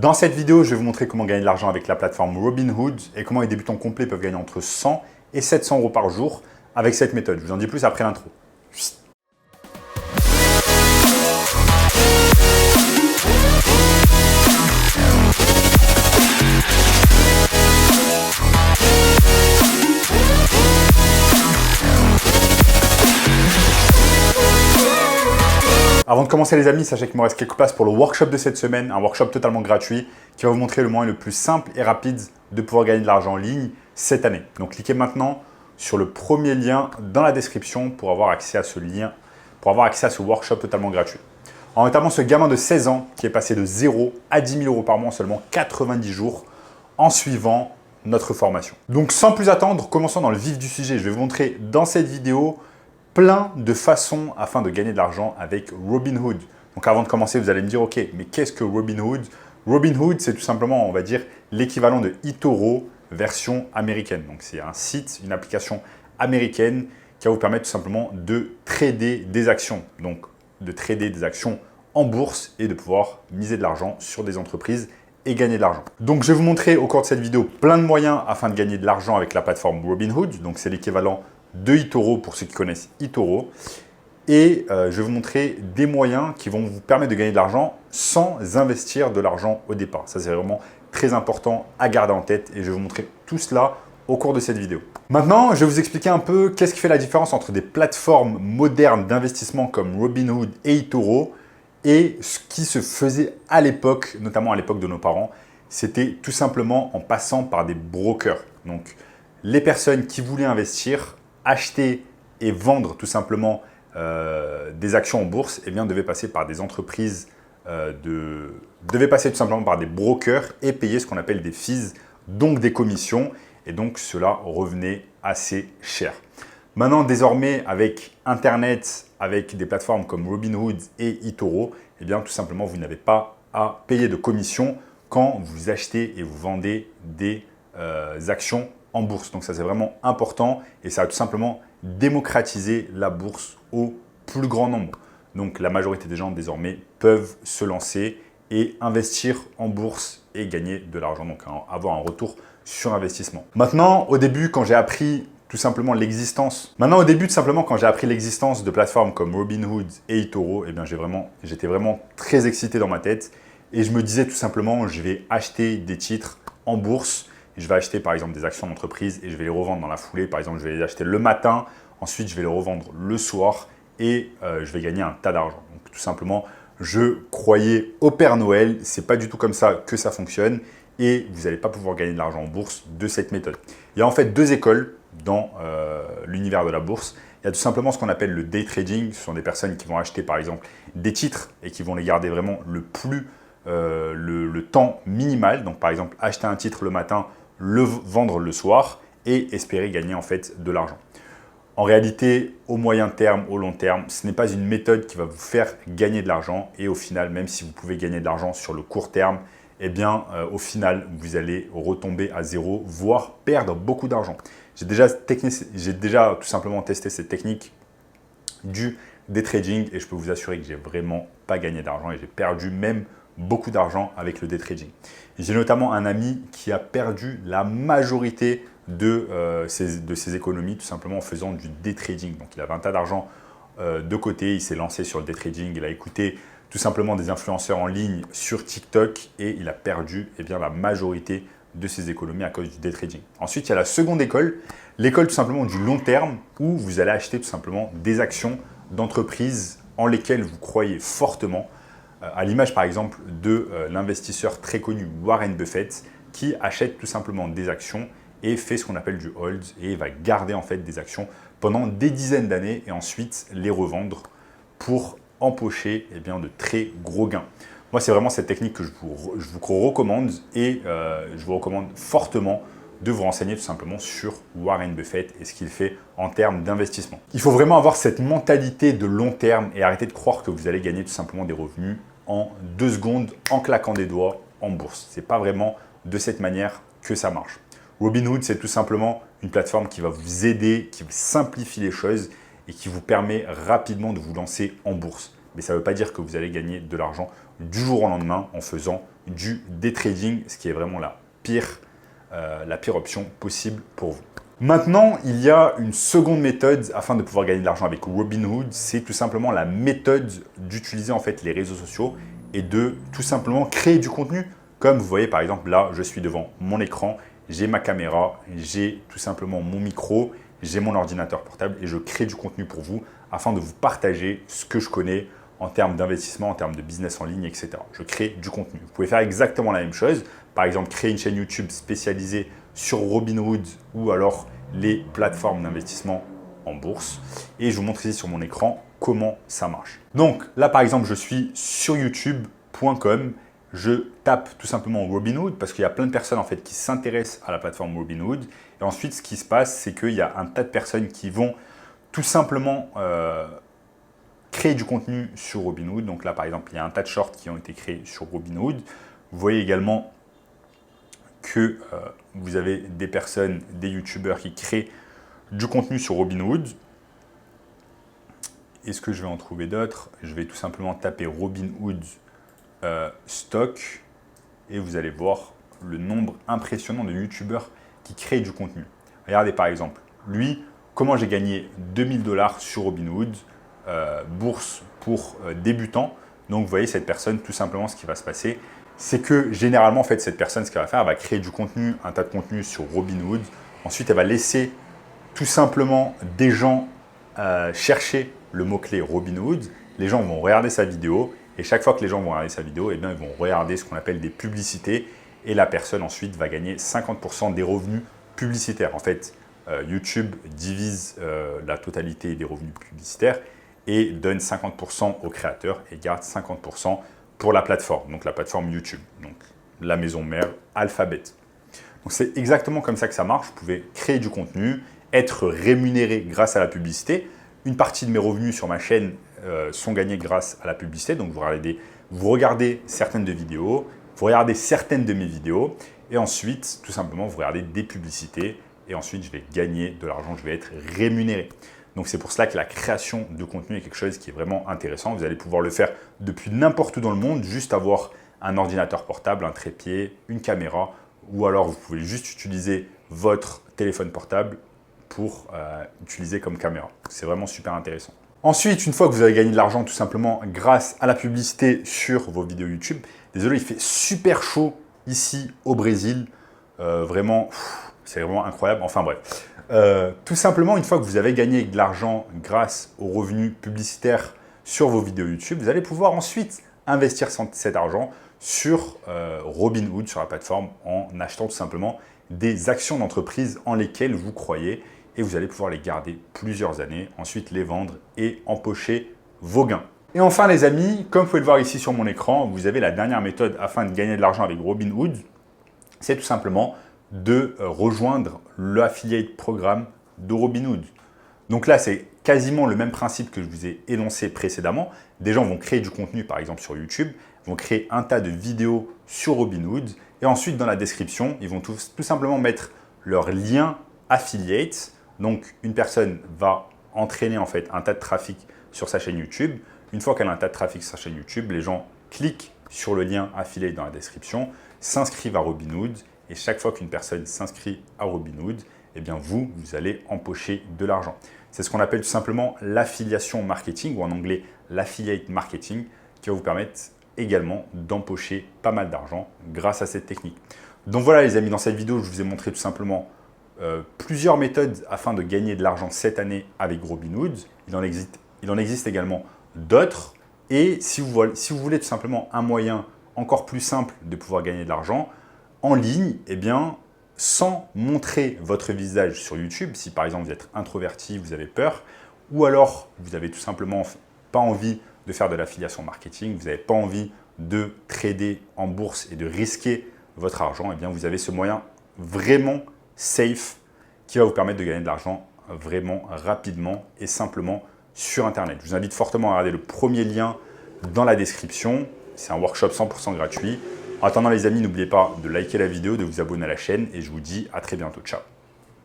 Dans cette vidéo, je vais vous montrer comment gagner de l'argent avec la plateforme Robinhood et comment les débutants complets peuvent gagner entre 100 et 700 euros par jour avec cette méthode. Je vous en dis plus après l'intro. Avant de commencer les amis, sachez qu'il me reste quelques places pour le workshop de cette semaine, un workshop totalement gratuit qui va vous montrer le moyen le plus simple et rapide de pouvoir gagner de l'argent en ligne cette année. Donc cliquez maintenant sur le premier lien dans la description pour avoir accès à ce lien, pour avoir accès à ce workshop totalement gratuit. En notamment ce gamin de 16 ans qui est passé de 0 à 10 000 euros par mois en seulement 90 jours en suivant notre formation. Donc sans plus attendre, commençons dans le vif du sujet. Je vais vous montrer dans cette vidéo plein de façons afin de gagner de l'argent avec Robinhood. Donc avant de commencer, vous allez me dire, ok, mais qu'est-ce que Robinhood? Robinhood, c'est tout simplement, on va dire, l'équivalent de eToro version américaine. Donc c'est un site, une application américaine qui va vous permettre tout simplement de trader des actions. Donc de trader des actions en bourse et de pouvoir miser de l'argent sur des entreprises et gagner de l'argent. Donc je vais vous montrer au cours de cette vidéo plein de moyens afin de gagner de l'argent avec la plateforme Robinhood. Donc c'est l'équivalent de eToro pour ceux qui connaissent eToro. Et je vais vous montrer des moyens qui vont vous permettre de gagner de l'argent sans investir de l'argent au départ. Ça, c'est vraiment très important à garder en tête et je vais vous montrer tout cela au cours de cette vidéo. Maintenant, je vais vous expliquer un peu qu'est-ce qui fait la différence entre des plateformes modernes d'investissement comme Robinhood et eToro et ce qui se faisait à l'époque, notamment à l'époque de nos parents. C'était tout simplement en passant par des brokers. Donc, les personnes qui voulaient investir, acheter et vendre tout simplement des actions en bourse, eh bien, devaient passer par des entreprises, devaient passer tout simplement par des brokers et payer ce qu'on appelle des fees, donc des commissions. Et donc, cela revenait assez cher. Maintenant, désormais, avec Internet, avec des plateformes comme Robinhood et eToro, eh bien, tout simplement, vous n'avez pas à payer de commission quand vous achetez et vous vendez des actions en bourse. Donc ça, c'est vraiment important et ça a tout simplement démocratisé la bourse au plus grand nombre. Donc la majorité des gens désormais peuvent se lancer et investir en bourse et gagner de l'argent, donc avoir un retour sur investissement. Maintenant, au début, quand j'ai appris tout simplement l'existence de plateformes comme Robinhood et eToro, eh bien j'étais vraiment très excité dans ma tête et je me disais tout simplement, je vais acheter des titres en bourse. Je vais acheter par exemple des actions d'entreprise et je vais les revendre dans la foulée. Par exemple, je vais les acheter le matin, ensuite je vais les revendre le soir et je vais gagner un tas d'argent. Donc tout simplement, je croyais au Père Noël. Ce n'est pas du tout comme ça que ça fonctionne et vous n'allez pas pouvoir gagner de l'argent en bourse de cette méthode. Il y a en fait deux écoles dans l'univers de la bourse. Il y a tout simplement ce qu'on appelle le day trading. Ce sont des personnes qui vont acheter par exemple des titres et qui vont les garder vraiment le temps minimal. Donc par exemple, acheter un titre le matin, le vendre le soir et espérer gagner en fait de l'argent. En réalité, au moyen terme, au long terme, ce n'est pas une méthode qui va vous faire gagner de l'argent et au final, même si vous pouvez gagner de l'argent sur le court terme, eh bien au final, vous allez retomber à zéro, voire perdre beaucoup d'argent. J'ai déjà tout simplement testé cette technique du day trading et je peux vous assurer que j'ai vraiment pas gagné d'argent et j'ai perdu même beaucoup d'argent avec le day trading. J'ai notamment un ami qui a perdu la majorité de ses économies tout simplement en faisant du day trading. Donc il avait un tas d'argent de côté, il s'est lancé sur le day trading, il a écouté tout simplement des influenceurs en ligne sur TikTok et il a perdu la majorité de ses économies à cause du day trading. Ensuite, il y a la seconde école, l'école tout simplement du long terme où vous allez acheter tout simplement des actions d'entreprises en lesquelles vous croyez fortement. À l'image par exemple de l'investisseur très connu Warren Buffett qui achète tout simplement des actions et fait ce qu'on appelle du hold et va garder en fait des actions pendant des dizaines d'années et ensuite les revendre pour empocher de très gros gains. Moi, c'est vraiment cette technique que je vous recommande et je vous recommande fortement de vous renseigner tout simplement sur Warren Buffett et ce qu'il fait en termes d'investissement. Il faut vraiment avoir cette mentalité de long terme et arrêter de croire que vous allez gagner tout simplement des revenus en 2 secondes en claquant des doigts en bourse. Ce n'est pas vraiment de cette manière que ça marche. Robinhood, c'est tout simplement une plateforme qui va vous aider, qui vous simplifie les choses et qui vous permet rapidement de vous lancer en bourse. mais ça ne veut pas dire que vous allez gagner de l'argent du jour au lendemain en faisant du day trading, ce qui est vraiment la pire option possible pour vous. Maintenant, il y a une seconde méthode afin de pouvoir gagner de l'argent avec Robinhood. C'est tout simplement la méthode d'utiliser en fait les réseaux sociaux et de tout simplement créer du contenu. Comme vous voyez par exemple là, je suis devant mon écran, j'ai ma caméra, j'ai tout simplement mon micro, j'ai mon ordinateur portable et je crée du contenu pour vous afin de vous partager ce que je connais en termes d'investissement, en termes de business en ligne, etc. Je crée du contenu. Vous pouvez faire exactement la même chose. Par exemple, créer une chaîne YouTube spécialisée sur Robinhood ou alors les plateformes d'investissement en bourse. Et je vous montre ici sur mon écran comment ça marche. Donc là, par exemple, je suis sur youtube.com. Je tape tout simplement Robinhood parce qu'il y a plein de personnes en fait qui s'intéressent à la plateforme Robinhood. Et ensuite, ce qui se passe, c'est qu'il y a un tas de personnes qui vont tout simplement créer du contenu sur Robinhood. Donc là, par exemple, il y a un tas de shorts qui ont été créés sur Robinhood. Vous voyez également que vous avez des personnes, des youtubeurs qui créent du contenu sur Robinhood. Est-ce que je vais en trouver d'autres? Je vais tout simplement taper Robinhood stock et vous allez voir le nombre impressionnant de youtubeurs qui créent du contenu. Regardez par exemple, lui, comment j'ai gagné 2000 $ sur Robinhood, bourse pour débutants. Donc vous voyez cette personne, tout simplement ce qui va se passer, c'est que généralement en fait cette personne ce qu'elle va faire, elle va créer du contenu, un tas de contenu sur Robinhood. Ensuite elle va laisser tout simplement des gens chercher le mot-clé Robinhood. Les gens vont regarder sa vidéo et chaque fois que les gens vont regarder sa vidéo, eh bien, ils vont regarder ce qu'on appelle des publicités et la personne ensuite va gagner 50% des revenus publicitaires. En fait, YouTube divise la totalité des revenus publicitaires et donne 50% aux créateurs et garde 50% pour la plateforme, donc la plateforme YouTube, donc la maison mère Alphabet. Donc c'est exactement comme ça que ça marche. Vous pouvez créer du contenu, être rémunéré grâce à la publicité. Une partie de mes revenus sur ma chaîne sont gagnés grâce à la publicité. Donc vous regardez certaines de vidéos, vous regardez certaines de mes vidéos et ensuite, tout simplement, vous regardez des publicités et ensuite, je vais gagner de l'argent, je vais être rémunéré. Donc, c'est pour cela que la création de contenu est quelque chose qui est vraiment intéressant. Vous allez pouvoir le faire depuis n'importe où dans le monde, juste avoir un ordinateur portable, un trépied, une caméra ou alors vous pouvez juste utiliser votre téléphone portable pour utiliser comme caméra. C'est vraiment super intéressant. Ensuite, une fois que vous avez gagné de l'argent tout simplement grâce à la publicité sur vos vidéos YouTube, désolé, il fait super chaud ici au Brésil. Vraiment, c'est vraiment incroyable. Enfin bref, tout simplement, une fois que vous avez gagné de l'argent grâce aux revenus publicitaires sur vos vidéos YouTube, vous allez pouvoir ensuite investir cet argent sur Robinhood, sur la plateforme, en achetant tout simplement des actions d'entreprise en lesquelles vous croyez et vous allez pouvoir les garder plusieurs années, ensuite les vendre et empocher vos gains. Et enfin les amis, comme vous pouvez le voir ici sur mon écran, vous avez la dernière méthode afin de gagner de l'argent avec Robinhood, c'est tout simplement de rejoindre l'affiliate programme de Robinhood. Donc là, c'est quasiment le même principe que je vous ai énoncé précédemment. Des gens vont créer du contenu, par exemple sur YouTube, vont créer un tas de vidéos sur Robinhood et ensuite dans la description, ils vont tout simplement mettre leur lien affiliate. Donc une personne va entraîner en fait un tas de trafic sur sa chaîne YouTube. Une fois qu'elle a un tas de trafic sur sa chaîne YouTube, les gens cliquent sur le lien affiliate dans la description, s'inscrivent à Robinhood et chaque fois qu'une personne s'inscrit à Robinhood, eh bien vous allez empocher de l'argent. C'est ce qu'on appelle tout simplement l'affiliation marketing ou en anglais l'affiliate marketing qui va vous permettre également d'empocher pas mal d'argent grâce à cette technique. Donc voilà les amis, dans cette vidéo, je vous ai montré tout simplement plusieurs méthodes afin de gagner de l'argent cette année avec Robinhood. Il en existe également d'autres. Et si vous voulez tout simplement un moyen encore plus simple de pouvoir gagner de l'argent en ligne, eh bien, sans montrer votre visage sur YouTube, si par exemple vous êtes introverti, vous avez peur, ou alors vous n'avez tout simplement pas envie de faire de l'affiliation marketing, vous n'avez pas envie de trader en bourse et de risquer votre argent, eh bien vous avez ce moyen vraiment safe qui va vous permettre de gagner de l'argent vraiment rapidement et simplement sur Internet. Je vous invite fortement à regarder le premier lien dans la description. C'est un workshop 100% gratuit. En attendant les amis, n'oubliez pas de liker la vidéo, de vous abonner à la chaîne et je vous dis à très bientôt. Ciao.